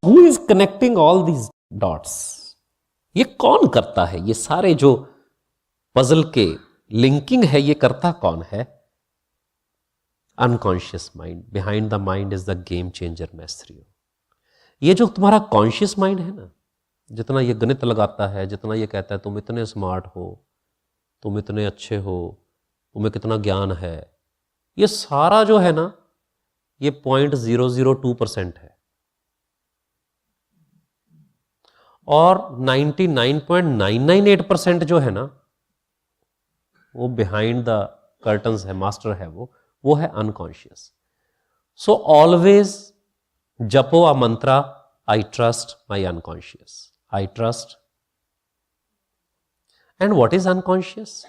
Who is connecting all these dots? ये कौन करता है? ये सारे जो पजल के लिंकिंग है ये करता कौन है? Unconscious mind. Behind the mind is the game changer maestro. ये जो तुम्हारा कॉन्शियस माइंड है ना, जितना ये गणित लगाता है, जितना ये कहता है तुम इतने स्मार्ट हो, तुम इतने अच्छे हो, तुम्हें कितना ज्ञान है, ये सारा जो है ना ये 0.002% है. और 99.998% जो है ना वो बिहाइंड द कर्टन्स है, मास्टर है, वो है अनकॉन्शियस. सो ऑलवेज जपो a mantra, I trust my unconscious, I trust. And what is unconscious?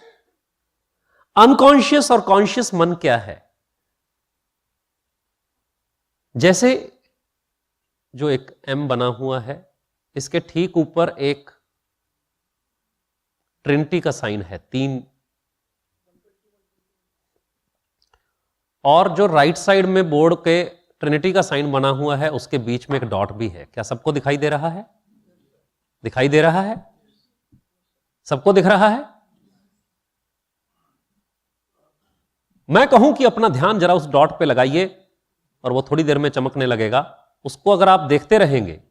Unconscious और कॉन्शियस मन क्या है? जैसे जो एक एम बना हुआ है, इसके ठीक ऊपर एक ट्रिनिटी का साइन है, 3, और जो राइट साइड में बोर्ड के ट्रिनिटी का साइन बना हुआ है उसके बीच में एक डॉट भी है. क्या सबको दिखाई दे रहा है? दिखाई दे रहा है? सबको दिख रहा है? मैं कहूं कि अपना ध्यान जरा उस डॉट पे लगाइए और वो थोड़ी देर में चमकने लगेगा. उसको अगर आप देखते रहेंगे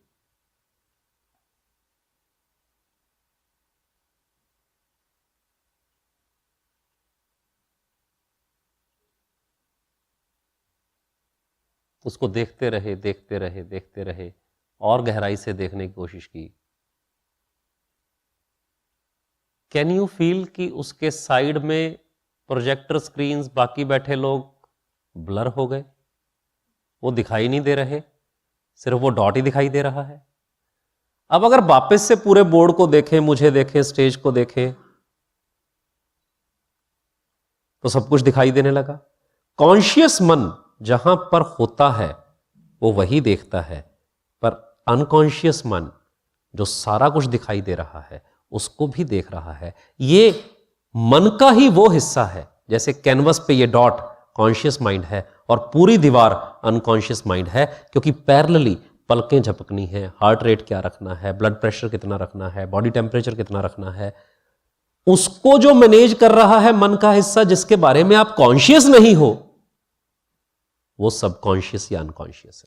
उसको देखते रहे, देखते रहे, देखते रहे, और गहराई से देखने की कोशिश की. कैन यू फील कि उसके साइड में प्रोजेक्टर स्क्रीन्स, बाकी बैठे लोग ब्लर हो गए? वो दिखाई नहीं दे रहे, सिर्फ वो डॉट ही दिखाई दे रहा है. अब अगर वापस से पूरे बोर्ड को देखें, मुझे देखें, स्टेज को देखें, तो सब कुछ दिखाई देने लगा. कॉन्शियस मन जहां पर होता है वो वही देखता है, पर अनकॉन्शियस मन जो सारा कुछ दिखाई दे रहा है उसको भी देख रहा है. ये मन का ही वो हिस्सा है. जैसे कैनवस पे ये डॉट कॉन्शियस माइंड है और पूरी दीवार अनकॉन्शियस माइंड है, क्योंकि पैरेलली पलकें झपकनी है, हार्ट रेट क्या रखना है, ब्लड प्रेशर कितना रखना है, बॉडी टेम्परेचर कितना रखना है, उसको जो मैनेज कर रहा है मन का हिस्सा, जिसके बारे में आप कॉन्शियस नहीं हो, वो सबकॉन्शियस या अनकॉन्शियस है.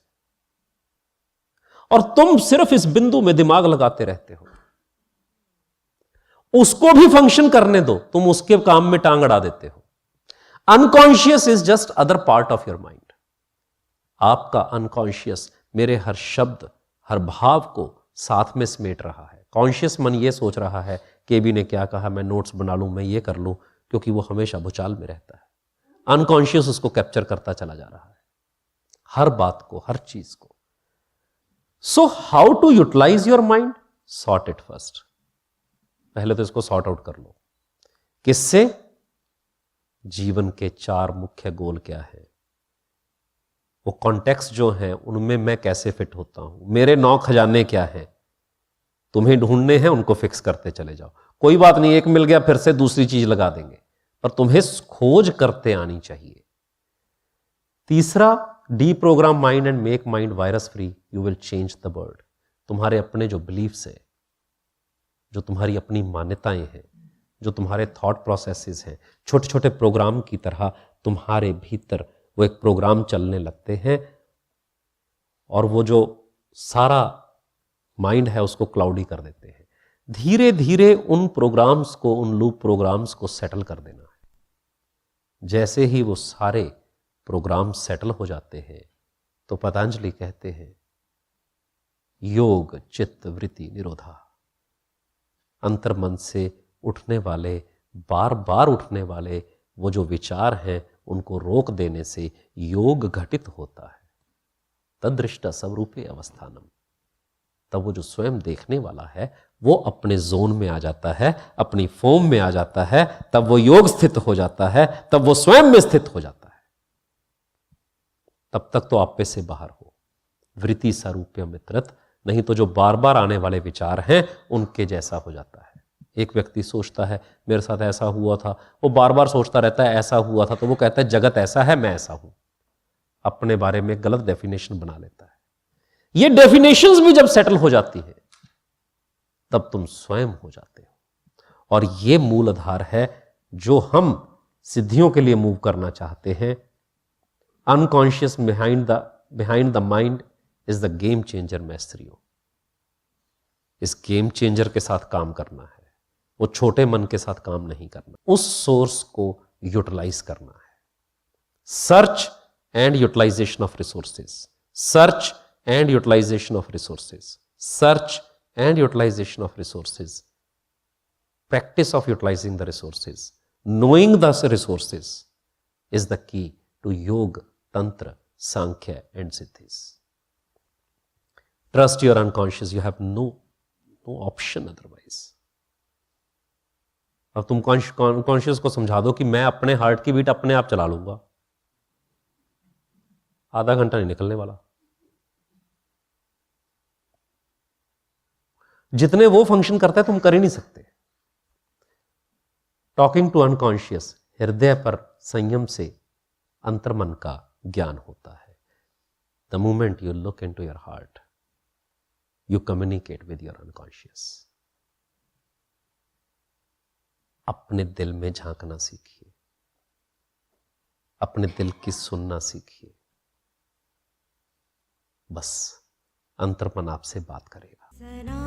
और तुम सिर्फ इस बिंदु में दिमाग लगाते रहते हो. उसको भी फंक्शन करने दो, तुम उसके काम में टांग अड़ा देते हो. Unconscious is just other part of your mind. आपका अनकॉन्शियस मेरे हर शब्द, हर भाव को साथ में समेट रहा है. कॉन्शियस मन ये सोच रहा है केबी ने क्या कहा, मैं नोट्स बना लूं, मैं ये कर लूं, क्योंकि वो हमेशा भूचाल में रहता है. अनकॉन्शियस उसको कैप्चर करता चला जा रहा है, हर बात को, हर चीज को. So how to utilise your mind? Sort it first. पहले तो इसको सॉर्ट आउट कर लो. किससे? जीवन के 4 मुख्य गोल क्या है, वो कॉन्टेक्स्ट जो है उनमें मैं कैसे फिट होता हूं, मेरे 9 खजाने क्या हैं, तुम्हें ढूंढने हैं, उनको फिक्स करते चले जाओ. कोई बात नहीं, एक मिल गया फिर से दूसरी चीज लगा देंगे, पर तुम्हें खोज करते आनी चाहिए. तीसरा, deprogram mind and make mind virus free, you will change the world. तुम्हारे अपने जो बिलीफ्स हैं, जो तुम्हारी अपनी मान्यताएं हैं, जो तुम्हारे थॉट प्रोसेसेस हैं, छोटे छोटे प्रोग्राम की तरह तुम्हारे भीतर वो एक प्रोग्राम चलने लगते हैं, और वो जो सारा माइंड है उसको क्लाउडी कर देते हैं. धीरे धीरे उन प्रोग्राम्स को, उन लूप प्रोग्राम्स को सेटल कर देना है. जैसे ही वो सारे प्रोग्राम सेटल हो जाते हैं तो पतंजलि कहते हैं योग चित्त वृत्ति निरोधा. अंतर्मन से उठने वाले, बार बार उठने वाले वो जो विचार हैं उनको रोक देने से योग घटित होता है. तदृष्टा स्वरूपे अवस्थानम. तब वो जो स्वयं देखने वाला है वो अपने जोन में आ जाता है, अपनी फॉर्म में आ जाता है, तब वो योग स्थित हो जाता है, तब वो स्वयं में स्थित हो जाता है. तब तक तो आप पे से बाहर हो. वृत्ति स्वरूप्य मित्रत. नहीं तो जो बार बार आने वाले विचार हैं उनके जैसा हो जाता है. एक व्यक्ति सोचता है मेरे साथ ऐसा हुआ था, वो बार बार सोचता रहता है ऐसा हुआ था, तो वो कहता है जगत ऐसा है, मैं ऐसा हूं. अपने बारे में गलत डेफिनेशन बना लेता है. ये डेफिनेशंस भी जब सेटल हो जाती है तब तुम स्वयं हो जाते हो। और ये मूल आधार है जो हम सिद्धियों के लिए मूव करना चाहते हैं। Unconscious behind the mind is the game changer maestro. इस गेम चेंजर के साथ काम करना है, वो छोटे मन के साथ काम नहीं करना, उस सोर्स को यूटिलाइज करना है। Search and utilisation of resources, search and utilisation of resources, search and utilisation of resources, practice of utilizing the resources, knowing the resources is the key to yoga, tantra, sankhya and siddhis. Trust your unconscious, you have no option otherwise. अब तुम conscious को समझा दो कि मैं अपने heart की beat अपने आप चला लूंगा, आधा घंटा नहीं निकलने वाला। जितने वो फंक्शन करता है तुम कर ही नहीं सकते। टॉकिंग टू अनकॉन्शियस, हृदय पर संयम से अंतर्मन का ज्ञान होता है। The moment you look into your heart, you communicate with your unconscious. अपने दिल में झांकना सीखिए, अपने दिल की सुनना सीखिए, बस अंतर्मन आपसे बात करेगा।